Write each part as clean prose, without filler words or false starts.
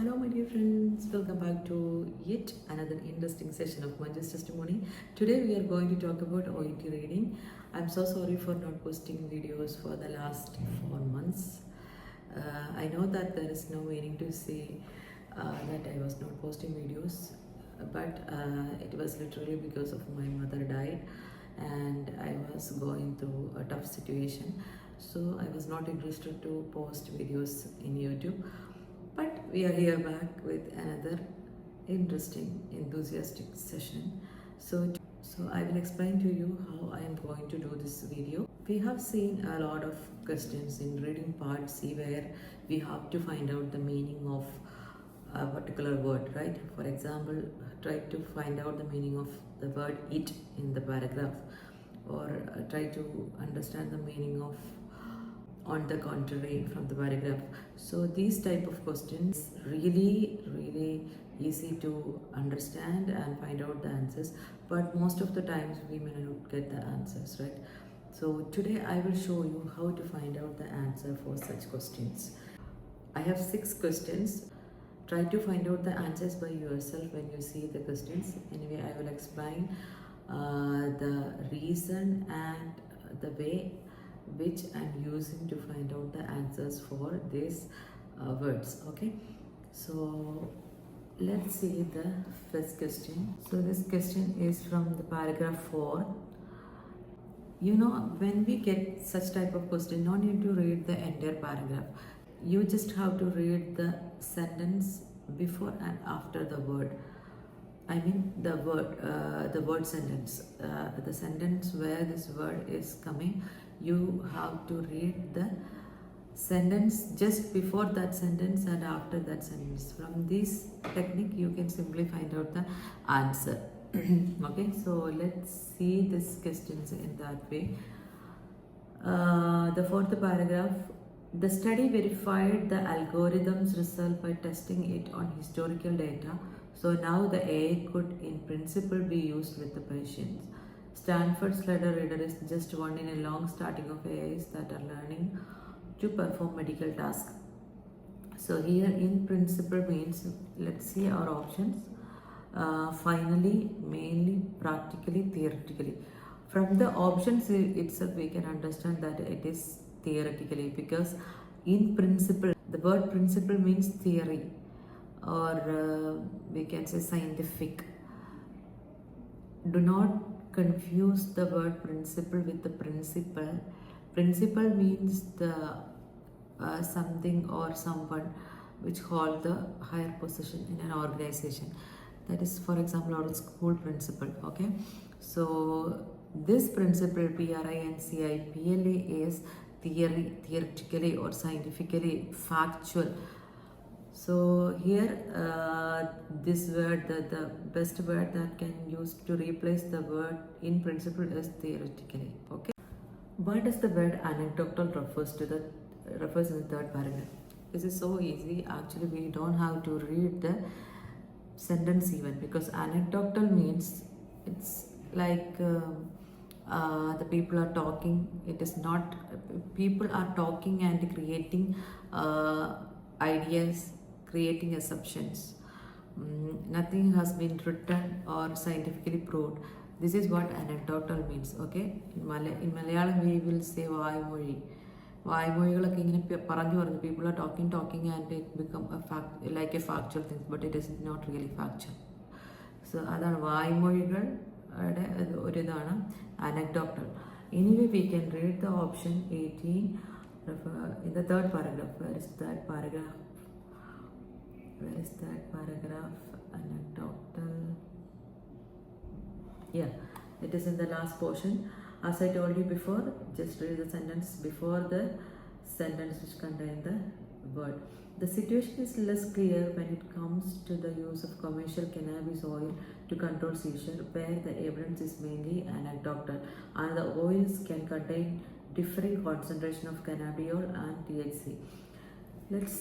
Hello, my dear friends. Welcome back to yet another interesting session of Manju's testimony. Today, we are going to talk about OET reading. I'm so sorry for not posting videos for the last 4 months. I know that there is no meaning to say that I was not posting videos, but it was literally because of my mother died and I was going through a tough situation. So I was not interested to post videos in YouTube. But we are here back with another interesting, enthusiastic session. So I will explain to you how I am going to do this video. We have seen a lot of questions in reading part C where we have to find out the meaning of a particular word, right? For example, try to find out the meaning of the word it in the paragraph, or try to understand the meaning of on the contrary from the paragraph. So these type of questions really easy to understand and find out the answers, but most of the times we may not get the answers, right? So today I will show you how to find out the answer for such questions. I have 6 questions. Try to find out the answers by yourself when you see the questions. Anyway, I will explain the reason and the way which I'm using to find out the answers for these words. Okay, so let's see the first question. So this question is from the paragraph 4. You know, when we get such type of question, no need to read the entire paragraph. You just have to read the sentence before and after the word. I mean the word sentence, the sentence where this word is coming. You have to read the sentence just before that sentence and after that sentence. From this technique, you can simply find out the answer. Okay, so let's see these questions in that way. The fourth paragraph. The study verified the algorithm's result by testing it on historical data. So now the AI could in principle be used with the patients. Stanford's letter reader is just one in a long starting of AIs that are learning to perform medical tasks. So here in principle means, let's see our options. Finally, mainly, practically, theoretically. From the options itself we can understand that it is theoretically, because in principle, the word principle means theory, or we can say scientific. Do not confuse the word principle with the principle. Principle means the something or someone which hold the higher position in an organization. That is, for example, our school principal. Okay, so this principle, principle, is theoretically or scientifically factual. So here this word, the best word that can use to replace the word in principle is theoretically. Okay, what does the word anecdotal refers in the third paragraph? This is so easy. Actually, we don't have to read the sentence even, because anecdotal means it's like the people are talking. It is not, people are talking and creating ideas, creating assumptions. Nothing has been written or scientifically proved. This is what anecdotal means. Okay, in Malayalam we will say വായ്മൊഴി. വായ്മൊഴികളൊക്കെ ഇങ്ങനെ പറഞ്ഞു people are talking and it become a fact, like a factual thing, but it is not really factual. So അതാണ് വായ്മൊഴികളുടെ ഒരു ഇതാണ് anecdotal. Anyway, we can read the option 18 in the third paragraph. Where is that paragraph? Anecdotal. Yeah, it is in the last portion. As I told you before, just read the sentence before the sentence which contains the word. The situation is less clear when it comes to the use of commercial cannabis oil to control seizure, where the evidence is mainly anecdotal, and the oils can contain different concentration of cannabidiol and THC. Let's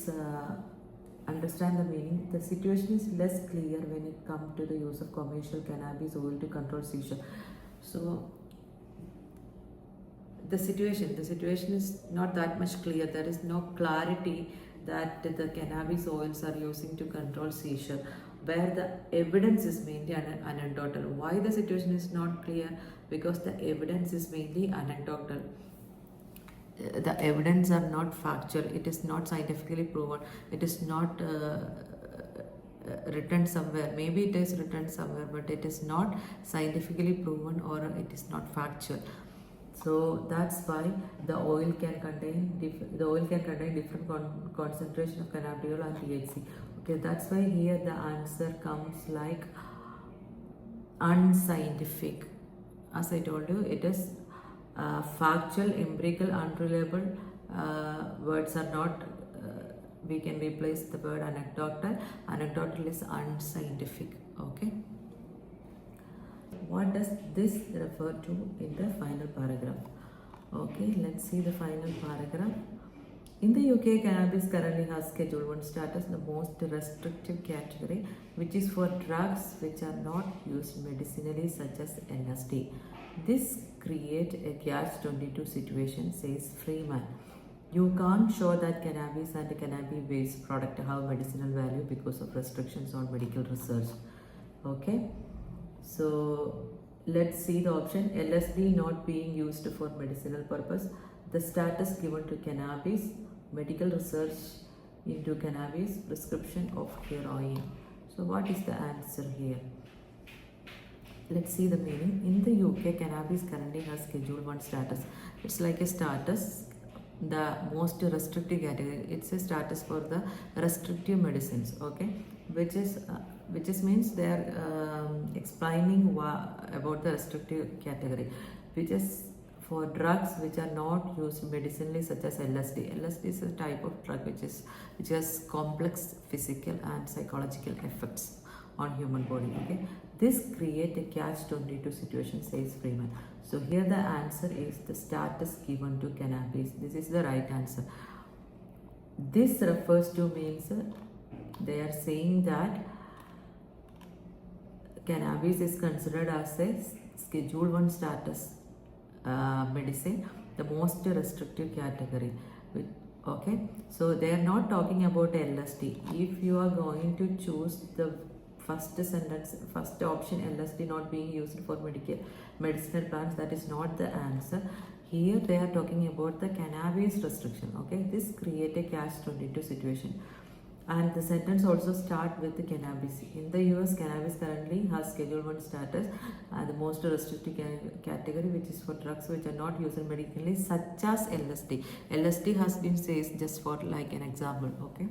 understand the meaning. The situation is less clear when it comes to the use of commercial cannabis oil to control seizure. So the situation is not that much clear. There is no clarity that the cannabis oils are using to control seizure, where the evidence is mainly anecdotal. Why the situation is not clear? Because the evidence is mainly anecdotal. The evidence are not factual. It is not scientifically proven. It is not written somewhere. Maybe it is written somewhere, but it is not scientifically proven, or it is not factual. So that's why the oil can contain different concentration of cannabidiol and THC. Okay, that's why here the answer comes like unscientific. As I told you, it is factual, empirical, unreliable. Words are not. We can replace the word anecdotal. Anecdotal is unscientific. Okay. What does this refer to in the final paragraph? Okay, let's see the final paragraph. In the UK, cannabis currently has Schedule 1 status, the most restrictive category, which is for drugs which are not used medicinally, such as LSD. This creates a catch-22 situation, says Freeman. You can't show that cannabis and cannabis-based product have medicinal value because of restrictions on medical research. Okay. So let's see the option. LSD not being used for medicinal purpose. The status given to cannabis, medical research into cannabis, prescription of heroin. So what is the answer here? Let's see the meaning. In the UK, cannabis currently has Schedule 1 status. It's like a status, the most restrictive category. It's a status for the restrictive medicines, okay, which is means they are explaining about the restrictive category, which is for drugs which are not used medicinally, such as LSD. LSD is a type of drug which has complex physical and psychological effects on human body. Okay, this create a catch-22 situation, says Freeman. So here the answer is the status given to cannabis. This is the right answer. This refers to means they are saying that cannabis is considered as a Schedule 1 status medicine, the most restrictive category. Okay, so they are not talking about LSD. If you are going to choose the first sentence, first option, LSD not being used for medicinal plants, that is not the answer. Here they are talking about the cannabis restriction. Okay, this create a catch-22 situation. And the sentence also start with the cannabis. In the US, cannabis currently has Schedule 1 status, the most restrictive category, which is for drugs which are not used medically, such as LSD. LSD has been said just for like an example. Okay,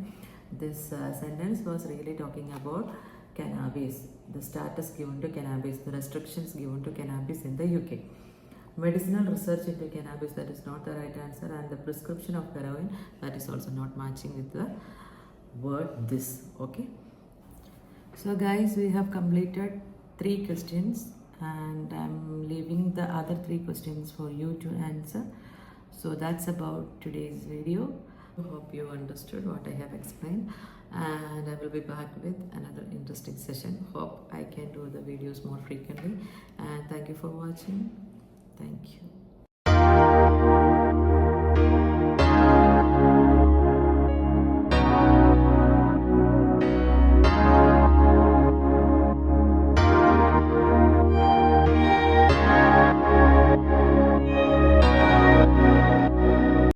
this sentence was really talking about cannabis, the status given to cannabis, the restrictions given to cannabis in the UK. Medicinal research into cannabis, that is not the right answer, and the prescription of heroin, that is also not matching with the word this. Okay, so guys, we have completed 3 questions and I'm leaving the other 3 questions for you to answer. So that's about today's video. I hope you understood what I have explained, and I will be back with another interesting session. Hope I can do the videos more frequently, and thank you for watching. Thank you.